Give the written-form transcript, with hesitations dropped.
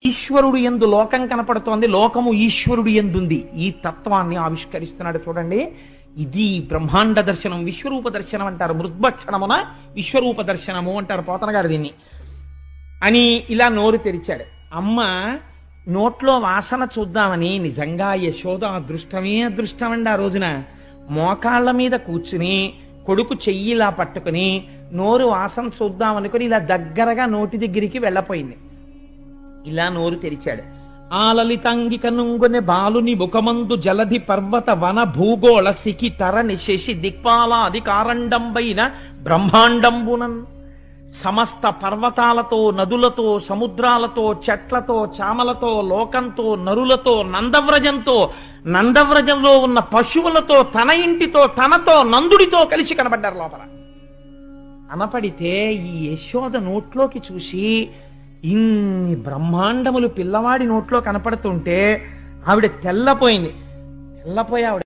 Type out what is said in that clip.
ఈశ్వరుడు యందు లోకం కనపడుతోంది, లోకము ఈశ్వరుడు యందుంది. ఈ తత్వాన్ని ఆవిష్కరిస్తున్నాడు చూడండి. ఇది బ్రహ్మాండ దర్శనం, విశ్వరూప దర్శనం అంటారు. మృద్భక్షణమున విశ్వరూప దర్శనము అంటారు పోతన గారు దీన్ని. అని ఇలా నోరు తెరిచాడు. అమ్మ నోట్లో వాసన చూద్దామని నిజంగా యశోద అదృష్టమే అదృష్టం అండి. ఆ రోజున మోకాళ్ళ మీద కూర్చుని కొడుకు చెయ్యిలా పట్టుకుని నోరు వాసన చూద్దామనుకుని ఇలా దగ్గరగా నోటి దగ్గరికి వెళ్ళపోయింది. ఇలా నోరు తెరిచాడు. ఆ లలితాంగిక నుంగుని బాలుని ముఖమందు జలధి పర్వత వన భూగోళ సికి తరని శశి దిక్పాలాధికారండంబైన బ్రహ్మాండంబునన్ సమస్త పర్వతాలతో, నదులతో, సముద్రాలతో, చెట్లతో, చామలతో, లోకంతో, నరులతో, నందవ్రజంతో, నందవ్రజంలో ఉన్న పశువులతో, తన ఇంటితో, తనతో, నందుడితో కలిసి కనబడ్డారు లోపల. కనపడితే ఈ యశోద నోట్లోకి చూసి ఇన్ని బ్రహ్మాండములు పిల్లవాడి నోట్లో కనపడుతుంటే ఆవిడ తెల్లపోయింది. తెల్లపోయి ఆవిడ